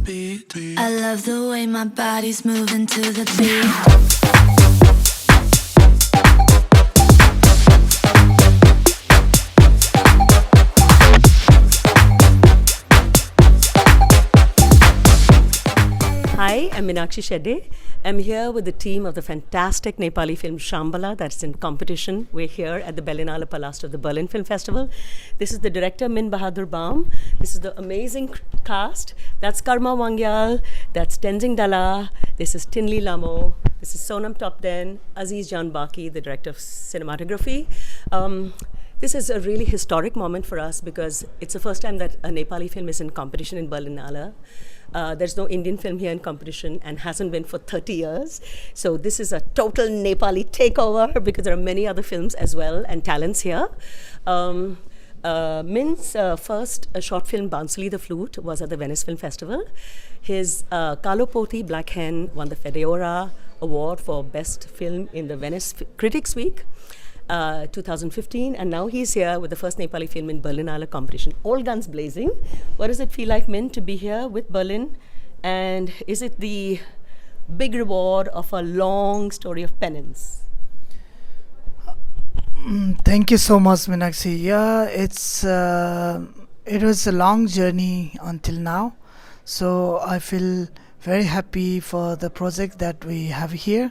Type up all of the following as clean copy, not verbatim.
I love the way my body's moving to the beat. Hi, I'm Meenakshi Shedde. I'm here with the team of the fantastic Nepali film Shambhala that's in competition. We're here at the Berlinale Palast of the Berlin Film Festival. This is the director Min Bahadur Baum. This is the amazing cast. That's Karma Wangyal. That's Tenzing Dala. This is Tinli Lamo. This is Sonam Topden. Aziz Jan Baki, the director of cinematography. This is a really historic moment for us because it's the first time that a Nepali film is in competition in Berlinale. There's no Indian film here in competition and hasn't been for 30 years. So this is a total Nepali takeover because there are many other films as well and talents here. Min's first short film, Bansuli the Flute, was at the Venice Film Festival. His Kalo Poti, Black Hen, won the Fedora Award for Best Film in the Venice Critics Week. 2015, and now he's here with the first Nepali film in Berlinale competition. All guns blazing. What does it feel like, Min, to be here with Berlin? And is it the big reward of a long story of penance? Thank you so much, Meenakshi. Yeah, it was a long journey until now. So I feel very happy for the project that we have here.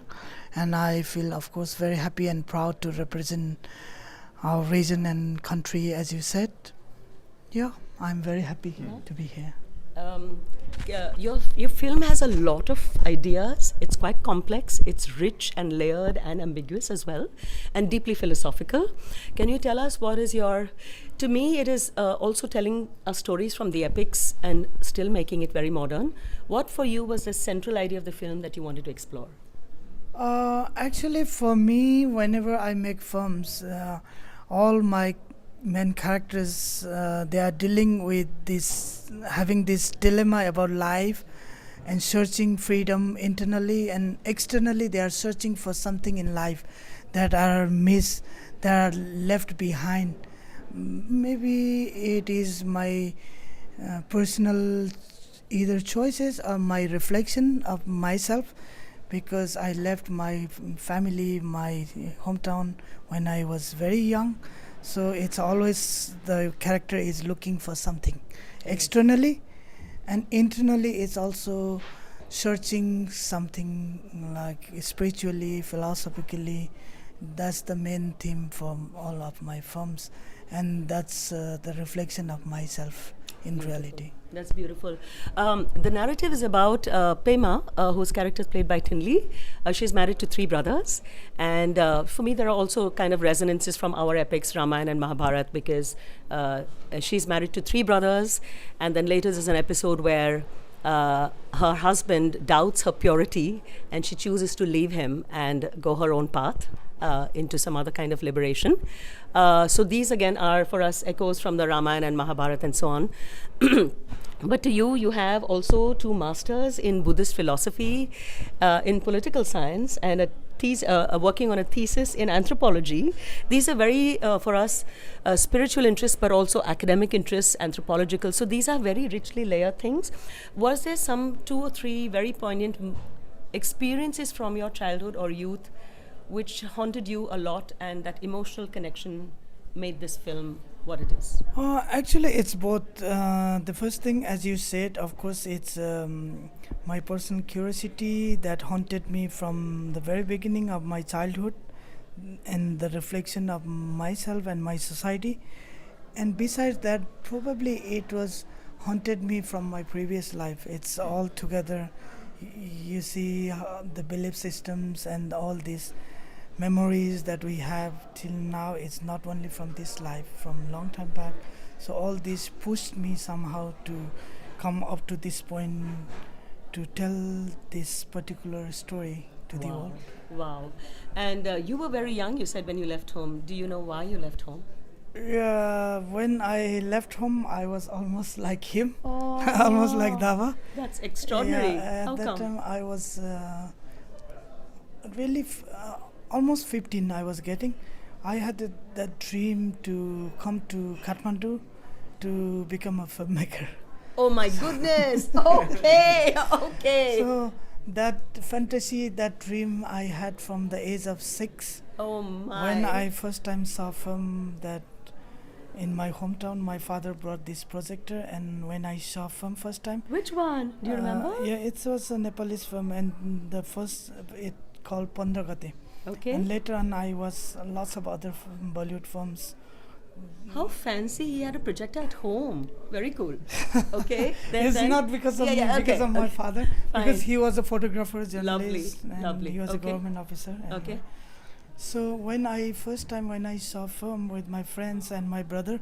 And I feel, of course, very happy and proud to represent our region and country, as you said. Yeah, I'm very happy to be here. Your film has a lot of ideas. It's quite complex. It's rich and layered and ambiguous as well, and deeply philosophical. Can you tell us what is your... To me, it is also telling us stories from the epics and still making it very modern. What for you was the central idea of the film that you wanted to explore? Actually, for me, whenever I make films, all my main characters, they are dealing with this, having this dilemma about life and searching freedom internally and externally. They are searching for something in life that are missed, that are left behind. Maybe it is my personal either choices or my reflection of myself, because I left my family, my hometown when I was very young. So it's always the character is looking for something externally, and internally it's also searching something like spiritually, philosophically. That's the main theme for all of my films, and that's the reflection of myself in reality. That's beautiful. The narrative is about Pema, whose character is played by Tinli. She's married to 3 brothers. And for me, there are also kind of resonances from our epics, Ramayana and Mahabharata, because she's married to 3 brothers. And then later there's an episode where her husband doubts her purity and she chooses to leave him and go her own path into some other kind of liberation. So these again are for us echoes from the Ramayana and Mahabharata and so on. But to you, you have also 2 masters in Buddhist philosophy, in political science, and working on a thesis in anthropology. These are very, for us, spiritual interests, but also academic interests, anthropological. So these are very richly layered things. Was there some 2 or 3 very poignant experiences from your childhood or youth which haunted you a lot, and that emotional connection made this film what it is? Actually, it's both. The first thing, as you said, of course, it's my personal curiosity that haunted me from the very beginning of my childhood, and the reflection of myself and my society. And besides that, probably it was haunted me from my previous life. It's all together. You see the belief systems and all these memories that we have till now. It's not only from this life, from long time back. So all this pushed me somehow to come up to this point to tell this particular story to the world. Wow. And you were very young, you said, when you left home. Do you know why you left home? Yeah, when I left home, I was almost like him, almost like Dava. That's extraordinary. Yeah, How at that come? time I was really almost 15 I was getting. I had that dream to come to Kathmandu to become a filmmaker. Oh my goodness. Okay, okay. So that fantasy, that dream I had from the age of 6. Oh my. When I first time saw film that in my hometown, my father brought this projector, and when I saw film first time, Which one? Do you remember? Yeah, it was a Nepalese film, and the first it called Pandragate. Okay. And later on, I was lots of other Bollywood films. How fancy, he had a projector at home. Very cool. Okay. It's not because of me, because of my father, because he was a photographer, journalist, and lovely. he was a Okay. government officer. And Okay. so when I saw film with my friends and my brother,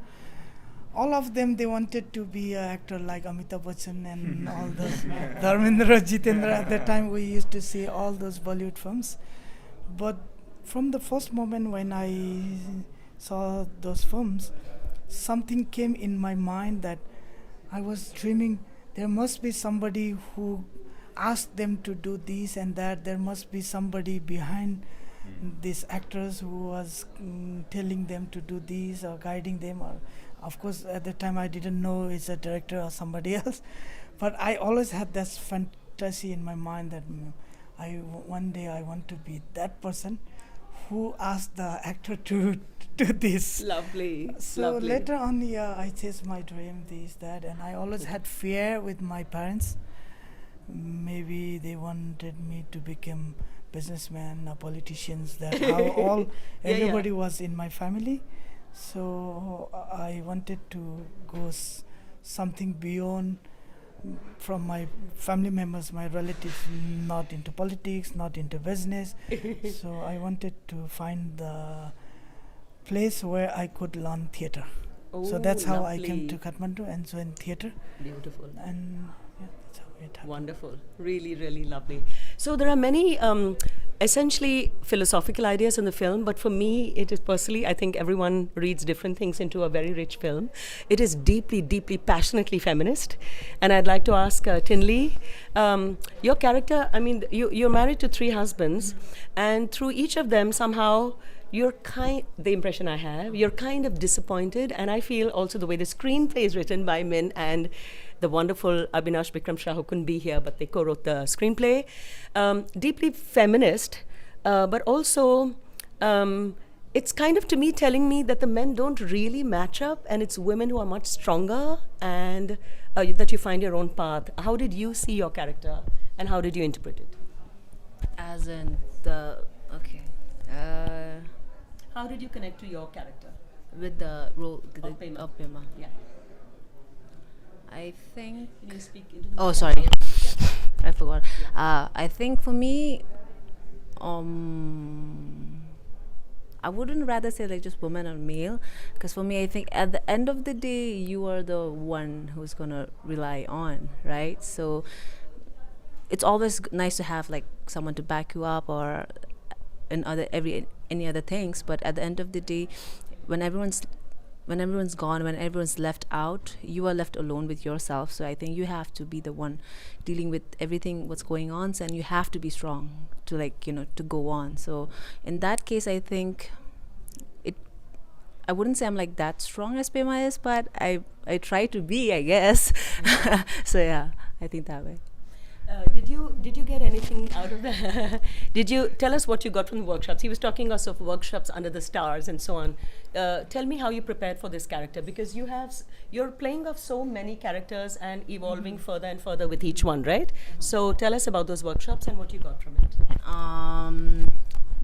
all of them, they wanted to be an actor like Amitabh Bachchan and all those Dharmendra, Jitendra. At that time, we used to see all those Bollywood films. But from the first moment when I saw those films, something came in my mind that I was dreaming there must be somebody who asked them to do this and that. There must be somebody behind these actors who was telling them to do this or guiding them. Or, of course, at the time I didn't know it's a director or somebody else. But I always had this fantasy in my mind that one day I want to be that person who asked the actor to do this. Lovely. So lovely. later on, I chased my dream, this, that, and I always had fear with my parents. Maybe they wanted me to become businessman or politicians. That how everybody was in my family. So I wanted to go something beyond from my family members, my relatives, not into politics, not into business. So I wanted to find the place where I could learn theatre. So that's how I came to Kathmandu and joined theatre. Beautiful. And that's how it happened. Wonderful. Really, really lovely. So there are many essentially philosophical ideas in the film, but for me, it is personally, I think everyone reads different things into a very rich film. It is deeply, deeply, passionately feminist. And I'd like to ask Tinley, your character, I mean, you're married to 3 husbands, and through each of them, somehow, the impression I have, you're kind of disappointed, and I feel also the way the screenplay is written by Min and the wonderful Abhinash Bikram Shah, who couldn't be here, but they co-wrote the screenplay. Deeply feminist, but also it's kind of, to me, telling me that the men don't really match up, and it's women who are much stronger, and that you find your own path. How did you see your character, and how did you interpret it? As in the okay. How did you connect to your character? With the role Of Pema. of Pema. Yeah. I think. Can you speak into the Oh, mic? sorry. Yeah. I forgot. I think for me, I wouldn't rather say like just woman or male, because for me, I think at the end of the day, you are the one who's gonna rely on, right? So it's always nice to have like someone to back you up or any other things, but at the end of the day, when everyone's gone, when everyone's left out, you are left alone with yourself. So I think you have to be the one dealing with everything what's going on, and you have to be strong to to go on. So in that case, I think I wouldn't say I'm like that strong as Pema is, but I try to be, I guess. So yeah, I think that way. Did you get anything out of that? Did you tell us what you got from the workshops? He was talking us of workshops under the stars and so on. Tell me how you prepared for this character, because you're playing of so many characters and evolving further and further with each one, right? So tell us about those workshops and what you got from it.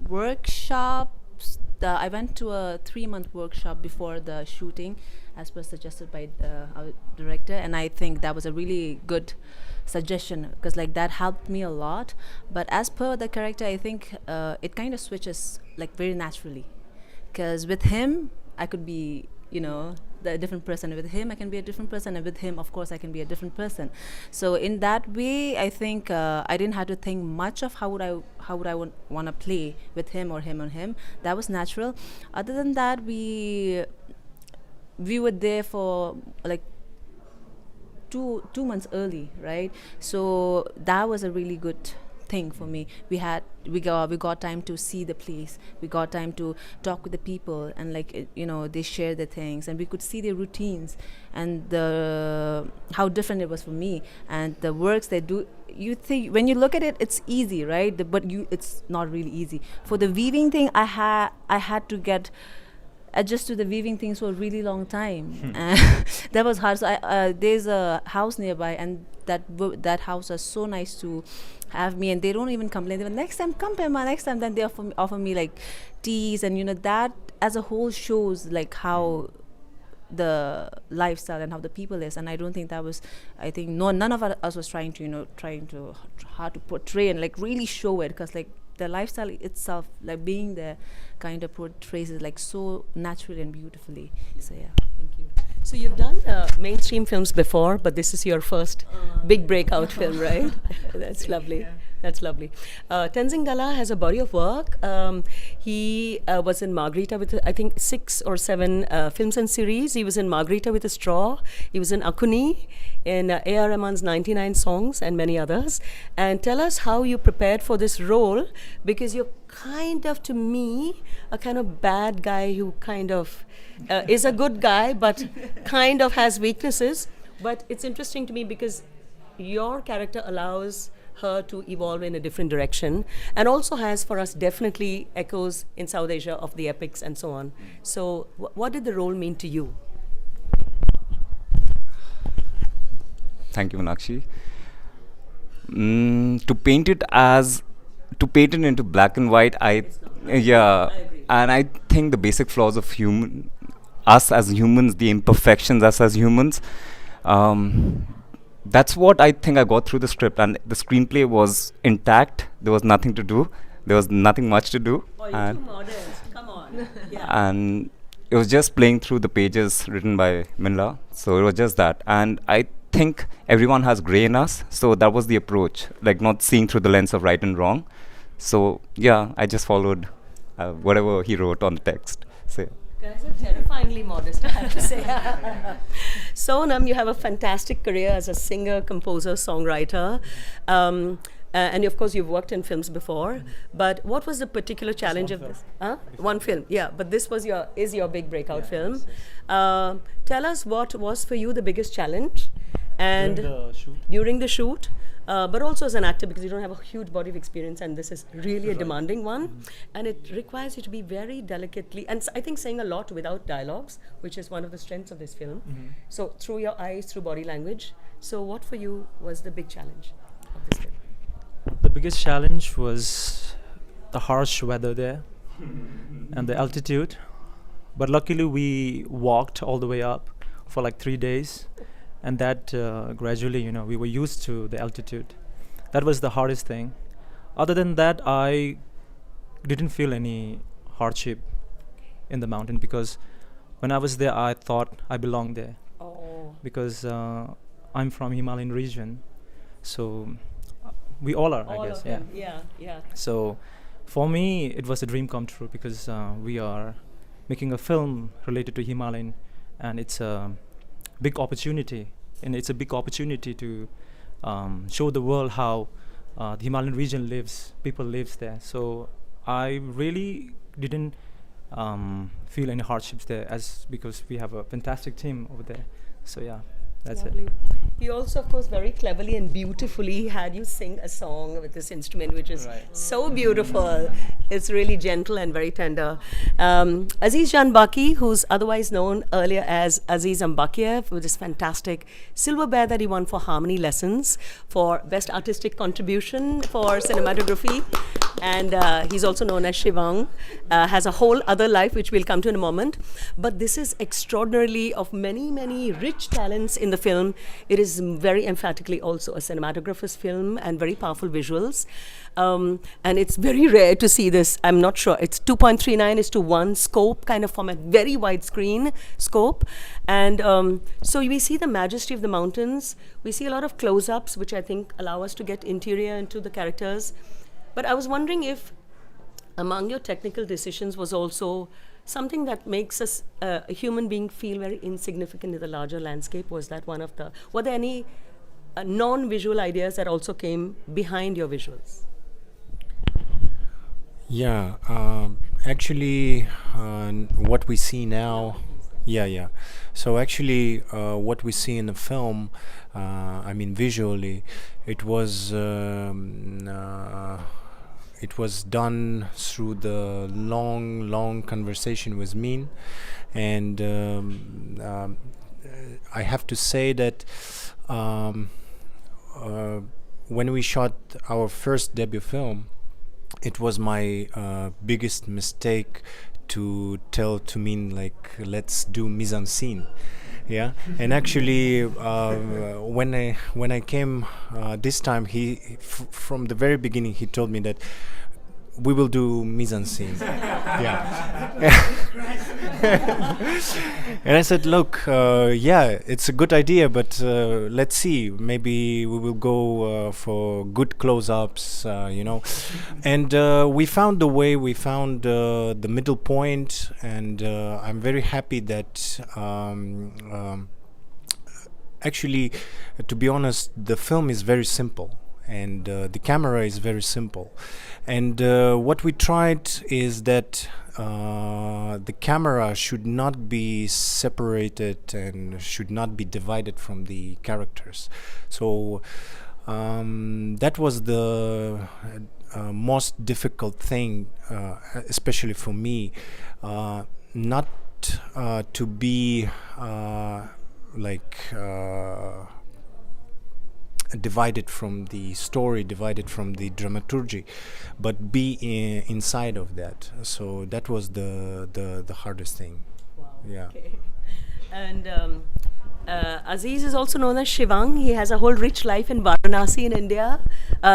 Workshops. I went to a 3-month workshop before the shooting, as per suggested by our director, and I think that was a really good suggestion, because like that helped me a lot. But as per the character, I think it kind of switches like very naturally, because with him I could be the different person, with him I can be a different person, and with him of course I can be a different person. So in that way, I think I didn't have to think much of how would I want to play with him or him or him. That was natural. Other than that, we were there for like two months early, right? So that was a really good thing for me. We got time to see the place. We got time to talk with the people, and they share the things, and we could see their routines and the how different it was for me, and the works they do. You think when you look at it, it's easy, right? It's not really easy. For the weaving thing, I had to adjust to the weaving things for a really long time. That was hard. So there's a house nearby, and that house was so nice to have me, and they don't even complain. They were, next time come Pema, next time. Then they offer me like teas, and that as a whole shows like how the lifestyle and how the people is. And I don't think that was, I think none of us was trying to hard to portray and like really show it, because like the lifestyle itself, like being there, kind of portrays it like so naturally and beautifully. So yeah. Thank you. So you've done mainstream films before, but this is your first big breakout film, right? That's lovely. Yeah. That's lovely. Tenzing Dalla has a body of work. He was in Margarita with, I think, 6 or 7 films and series. He was in Margarita with a Straw. He was in Akuni, in A.R. Rahman's 99 Songs, and many others. And tell us how you prepared for this role, because you're kind of, to me, a kind of bad guy who kind of is a good guy, but kind of has weaknesses. But it's interesting to me because your character allows her to evolve in a different direction, and also has for us definitely echoes in South Asia of the epics and so on. So what did the role mean to you? Thank you, Meenakshi. To paint it into black and white, I agree. And I think the basic flaws of us as humans, the imperfections us as humans, that's what I think I got through the script, and the screenplay was intact. There was nothing to do. There was nothing much to do. Oh, you're too modest. Come on. Yeah. And it was just playing through the pages written by Minla. So it was just that. And I think everyone has grey in us. So that was the approach, like not seeing through the lens of right and wrong. So yeah, I just followed whatever he wrote on the text. So. You guys are terrifyingly modest, I have to say. Sonam, you have a fantastic career as a singer, composer, songwriter. And of course, you've worked in films before. But what was the particular challenge of this? One film, yeah. But this was your big breakout film. Tell us what was for you the biggest challenge, and during the shoot. But also as an actor, because you don't have a huge body of experience, and this is really a demanding one, and it requires you to be very delicately, and I think saying a lot without dialogues, which is one of the strengths of this film. So through your eyes, through body language. So what for you was the big challenge of this film? The biggest challenge was the harsh weather there and the altitude. But luckily we walked all the way up for like 3 days. And that gradually, we were used to the altitude. That was the hardest thing. Other than that, I didn't feel any hardship in the mountain, because when I was there, I thought I belonged there. Oh. Because I'm from Himalayan region, so we all are, All I guess. of them. Yeah. So for me, it was a dream come true, because we are making a film related to Himalayan, and it's a big opportunity, and it's a big opportunity to show the world how the Himalayan region people lives there. So I really didn't feel any hardships there, because we have a fantastic team over there. So yeah, that's Lovely. it. He also, of course, very cleverly and beautifully had you sing a song with this instrument, which is so beautiful. It's really gentle and very tender. Aziz Jan Baki, who's otherwise known earlier as Aziz Ambakiev, with this fantastic Silver Bear that he won for Harmony Lessons for Best Artistic Contribution for Cinematography. And he's also known as Shivang, has a whole other life, which we'll come to in a moment. But this is extraordinarily of many, many rich talents in the film. It is very emphatically also a cinematographer's film and very powerful visuals. And it's very rare to see this. I'm not sure. It's 2.39:1 scope kind of format, very wide screen scope. And so we see the majesty of the mountains. We see a lot of close-ups, which I think allow us to get interior into the characters. But I was wondering if among your technical decisions was also something that makes us, a human being, feel very insignificant in the larger landscape. Was that one of the... Were there any non-visual ideas that also came behind your visuals? Yeah, actually, what we see now, yeah. So actually, what we see in the film, I mean, visually, it was it was done through the long conversation with Min, and I have to say that. Um, when we shot our first debut film, it was my biggest mistake to tell to Min like let's do mise en scene, yeah. And actually, when I came this time, from the very beginning he told me that we will do mise en scene, yeah. And I said, look, yeah, it's a good idea, but let's see. Maybe we will go for good close-ups, And we found the way. We found the middle point, and I'm very happy that. Actually, to be honest, the film is very simple, and the camera is very simple. And what we tried is that the camera should not be separated and should not be divided from the characters. So that was the most difficult thing, especially for me, not to be divided from the story, divided from the dramaturgy, but be inside of that. So that was the hardest thing. Wow. Yeah. Okay. And Aziz is also known as Shivang. He has a whole rich life in Varanasi in India.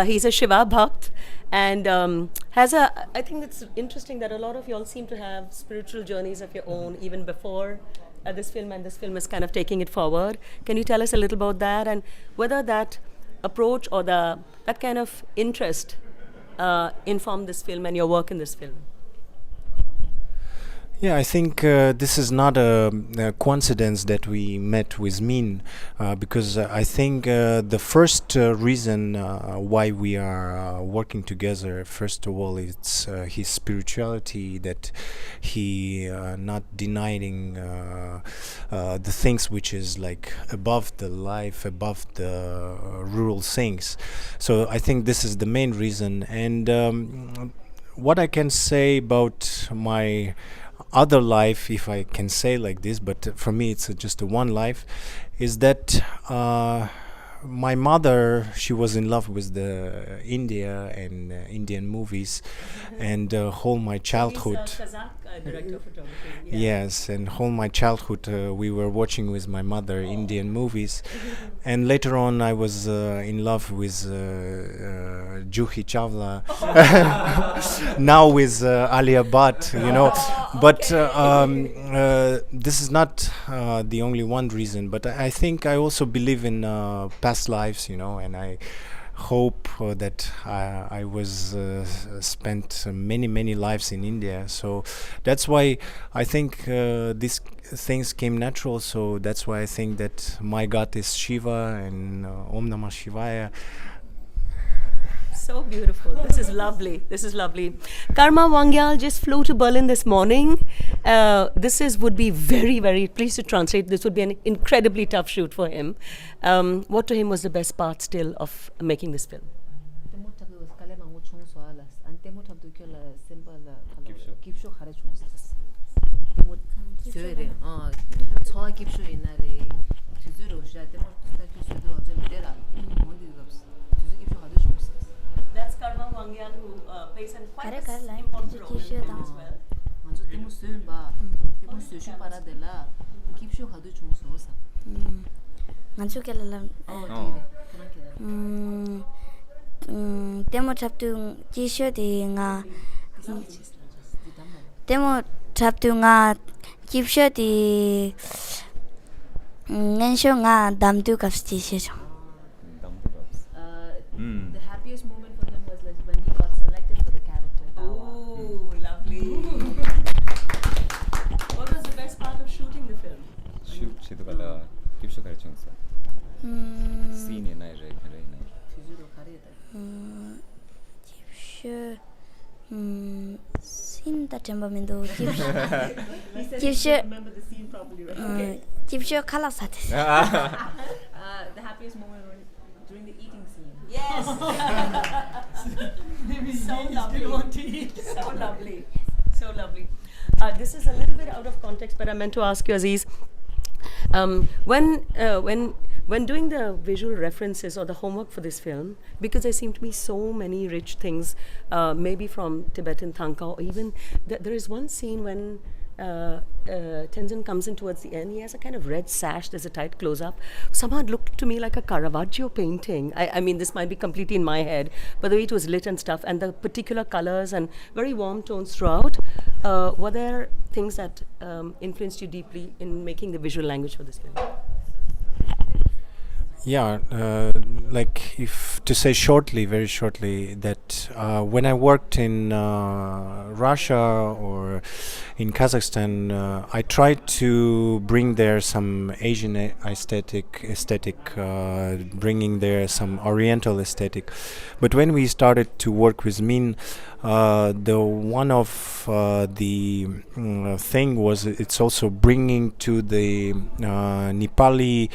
He's a Shiva Bhakt, and I think it's interesting that a lot of you all seem to have spiritual journeys of your own even before this film, and this film is kind of taking it forward. Can you tell us a little about that, and whether that approach or that kind of interest informed this film and your work in this film? Yeah, I think this is not a coincidence that we met with Min, because I think the first reason why we are working together, first of all, it's his spirituality, that he not denying the things which is like above the life, above the rural things. So I think this is the main reason. And what I can say about my other life, if I can say like this, but for me it's just a one life, is that my mother, she was in love with the India and Indian movies, and whole my childhood. He's a Kazakh director of photography. Yeah. Yes, and whole my childhood we were watching with my mother Indian movies, and later on I was in love with Juhi Chawla, now with Alia Bhatt, But this is not the only one reason, but I think I also believe in past lives, and I hope that I was spent many lives in India. So that's why I think these things came natural. So that's why I think that my God is Shiva and Om Namah Shivaya. So beautiful. This is lovely. This is lovely. Karma Wangyal just flew to Berlin this morning. Would be very, please to translate, this would be an incredibly tough shoot for him. What to him was the best part still of making this film? That's Karma Wangyal, who plays an quite important role in the film as well. Demo chapter Jisho de nga Demo chapter nga Jisho de Nensho nga damdu kapsti shejo. The happiest moment for him was like when he got selected for the character. Oh, lovely. What was the best part of shooting the film? 시도가 깁쇼 가르쳤어. 씬이 나이래 그래. Jisho ta temperamento gives you Remember the scene properly, right? Okay. gives you color satis. The happiest moment during the eating scene. Yes. So lovely. So lovely. So lovely. This is a little bit out of context, but I meant to ask you, Aziz. When doing the visual references or the homework for this film, because there seem to be so many rich things, maybe from Tibetan Thangka, or even there is one scene when Tenzin comes in towards the end. He has a kind of red sash. There's a tight close-up. Somehow it looked to me like a Caravaggio painting. I mean, this might be completely in my head, but the way it was lit and stuff, and the particular colors and very warm tones throughout. Were there things that influenced you deeply in making the visual language for this film? Yeah, like if to say shortly, very shortly, that when I worked in Russia or in Kazakhstan, I tried to bring there some Asian aesthetic, bringing there some Oriental aesthetic. But when we started to work with Min, the one of the thing was it's also bringing to the Nepali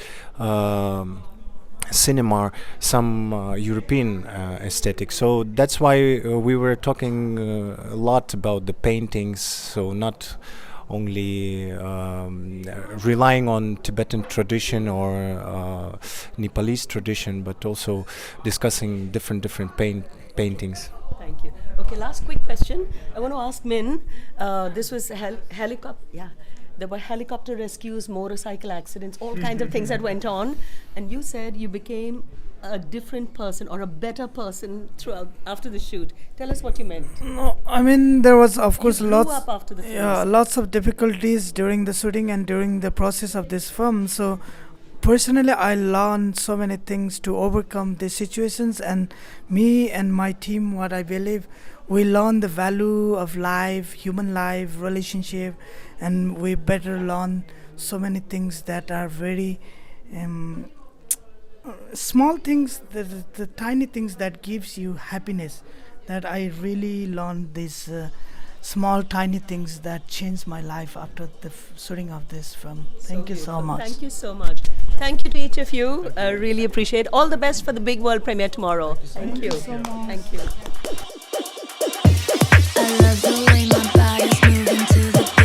cinema some European aesthetic. So that's why we were talking a lot about the paintings, so not only relying on Tibetan tradition or Nepalese tradition, but also discussing different paintings. Thank you. Okay, last quick question. I want to ask Min. This was helicopter. Yeah, there were helicopter rescues, motorcycle accidents, all kinds of things that went on. And you said you became a different person or a better person throughout after the shoot. Tell us what you meant. No, I mean there was of course You grew lots. up after the film. Yeah, lots of difficulties during the shooting and during the process of this film. So personally, I learned so many things to overcome these situations, and me and my team, what I believe, we learn the value of life, human life, relationship, and we better learn so many things that are very small things, the tiny things that gives you happiness. That I really learned these small tiny things that changed my life after the shooting of this film. Thank you so much. Thank you so much. Thank you to each of you. I really appreciate. All the best for the big world premiere tomorrow. Thank you. so much. Thank you. I love the way my body's moving to the beat.